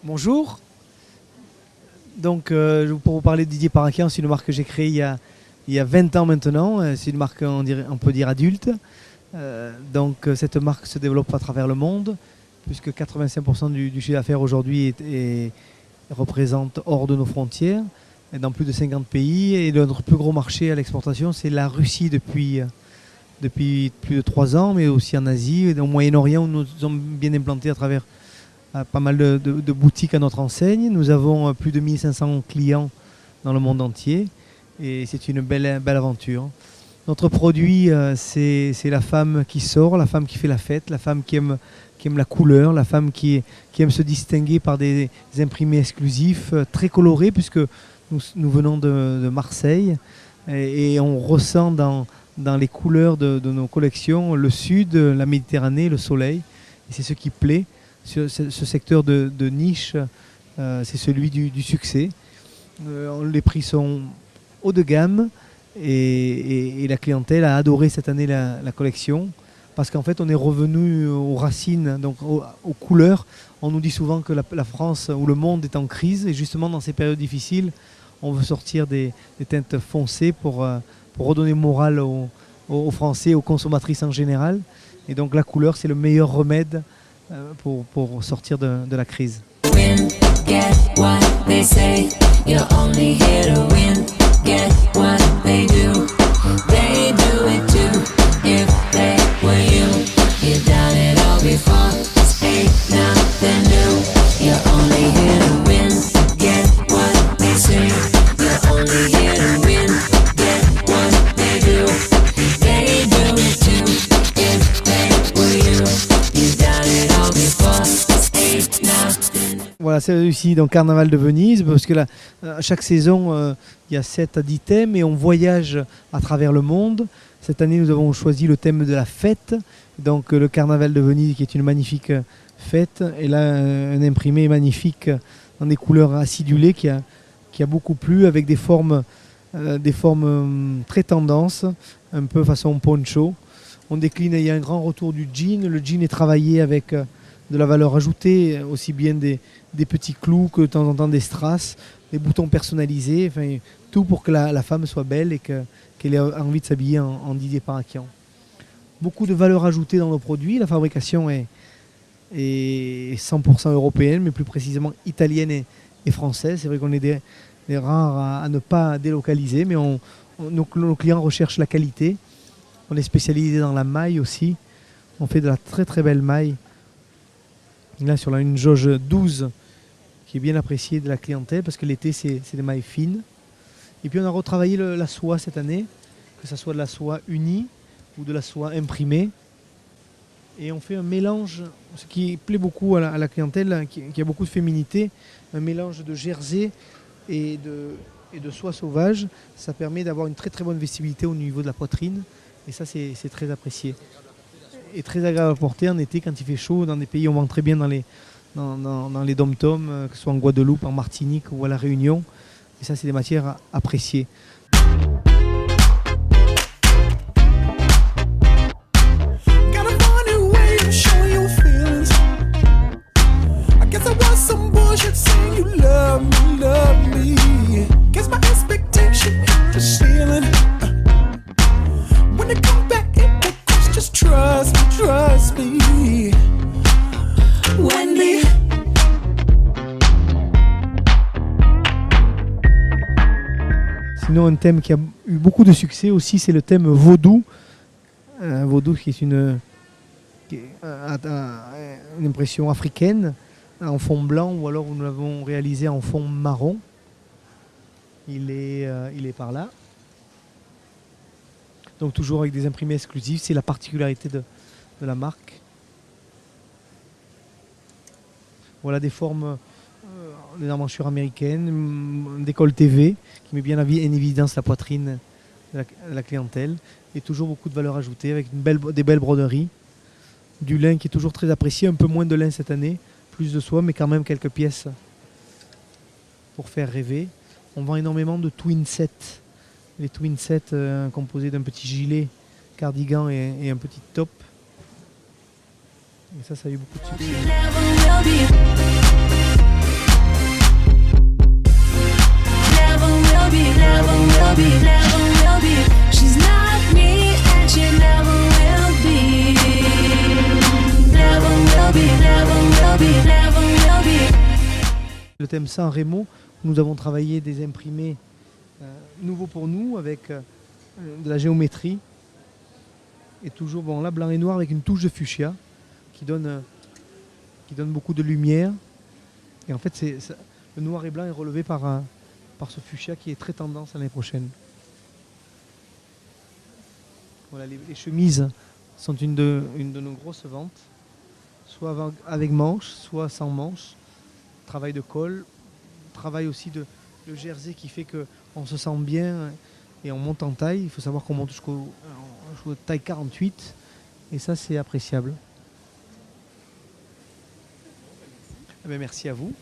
Bonjour. Donc, pour vous parler de Didier Parakian, c'est une marque que j'ai créée il y a 20 ans maintenant. C'est une marque, on peut dire, adulte. Cette marque se développe à travers le monde, puisque 85% du chiffre d'affaires aujourd'hui représente hors de nos frontières, et dans plus de 50 pays. Et notre plus gros marché à l'exportation, c'est la Russie depuis plus de 3 ans, mais aussi en Asie et au Moyen-Orient, où nous sommes bien implantés à travers pas mal de boutiques à notre enseigne. Nous avons plus de 1500 clients dans le monde entier et c'est une belle aventure. Notre produit, c'est la femme qui sort, la femme qui fait la fête, la femme qui aime la couleur, la femme qui aime se distinguer par des imprimés exclusifs, très colorés, puisque nous venons de Marseille et on ressent dans les couleurs de nos collections le sud, la Méditerranée, le soleil. Et c'est ce qui plaît. Ce secteur de niche, c'est celui du succès. Les prix sont haut de gamme et la clientèle a adoré cette année la collection, parce qu'en fait on est revenu aux racines, donc aux couleurs. On nous dit souvent que la France ou le monde est en crise, et justement dans ces périodes difficiles on veut sortir des teintes foncées pour redonner morale aux Français, aux consommatrices en général. Et donc la couleur, c'est le meilleur remède pour sortir de la crise. Win, get what they say. You're only here to win, get what they do. They do it too. If they were you, you've done it all before. Ain't nothing new. You're only here to win, get what they say. You're only here to win, get what they do. They do it too. If they were you, you've done it all before. Ain't nothing. Voilà, c'est réussi dans Carnaval de Venise, parce que là, chaque saison, il y a 7 à 10 thèmes et on voyage à travers le monde. Cette année, nous avons choisi le thème de la fête, donc le Carnaval de Venise, qui est une magnifique fête, et là, un imprimé magnifique dans des couleurs acidulées qui a beaucoup plu, avec des formes très tendances, un peu façon poncho. On décline, il y a un grand retour du jean. Le jean est travaillé avec de la valeur ajoutée, aussi bien des petits clous que de temps en temps des strass, des boutons personnalisés, enfin, tout pour que la femme soit belle et qu'elle ait envie de s'habiller en Didier Parakian. Beaucoup de valeur ajoutée dans nos produits. La fabrication est 100% européenne, mais plus précisément italienne et française. C'est vrai qu'on est des rares à ne pas délocaliser, mais nos clients recherchent la qualité. On est spécialisé dans la maille aussi. On fait de la très très belle maille. Là, sur une jauge 12, qui est bien appréciée de la clientèle, parce que l'été, c'est des mailles fines. Et puis on a retravaillé la soie cette année, que ce soit de la soie unie ou de la soie imprimée. Et on fait un mélange, ce qui plaît beaucoup à la clientèle, qui a beaucoup de féminité, un mélange de jersey et de soie sauvage. Ça permet d'avoir une très très bonne visibilité au niveau de la poitrine. Et ça, c'est très apprécié. Et très agréable à porter en été quand il fait chaud. Dans des pays, on vend très bien dans les dom-toms, que ce soit en Guadeloupe, en Martinique ou à La Réunion. Et ça, c'est des matières appréciées. Sinon, un thème qui a eu beaucoup de succès aussi, c'est le thème vaudou. Vaudou qui est une impression africaine en fond blanc, ou alors nous l'avons réalisé en fond marron. Il est par là. Donc toujours avec des imprimés exclusifs, c'est la particularité de la marque. Voilà des formes, des armantures américaines, un décolleté V qui met bien en évidence la poitrine de la clientèle, et toujours beaucoup de valeur ajoutée avec des belles broderies, du lin qui est toujours très apprécié, un peu moins de lin cette année, plus de soie, mais quand même quelques pièces pour faire rêver. On vend énormément de twin sets, les twin sets composés d'un petit gilet, cardigan et un petit top. Et ça a eu beaucoup de succès. Le thème San Remo, nous avons travaillé des imprimés nouveaux pour nous avec de la géométrie. Et toujours, bon là, blanc et noir avec une touche de fuchsia qui donne beaucoup de lumière. Et en fait, le noir et blanc est relevé par ce fuchsia qui est très tendance l'année prochaine. Voilà, les chemises sont une de nos grosses ventes, soit avec manches, soit sans manches. Travail de col, travail aussi de jersey qui fait qu'on se sent bien et on monte en taille. Il faut savoir qu'on monte jusqu'au taille 48 et ça c'est appréciable. Eh bien, merci à vous.